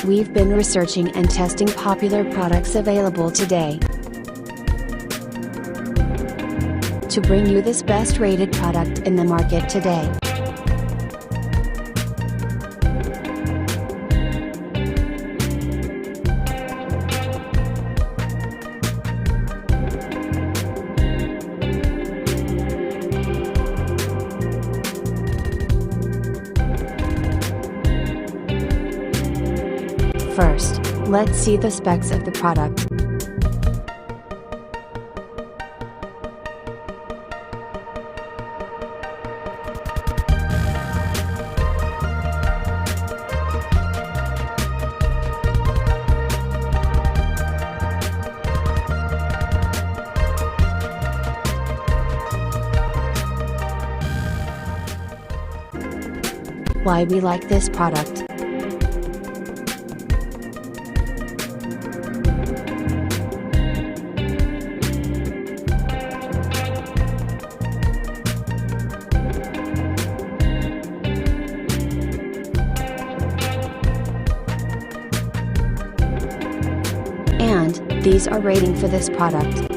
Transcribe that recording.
We've been researching and testing popular products available today to bring you this best rated product in the market today. First, let's see the specs of the product. Why we like this product. And these are rating for this product.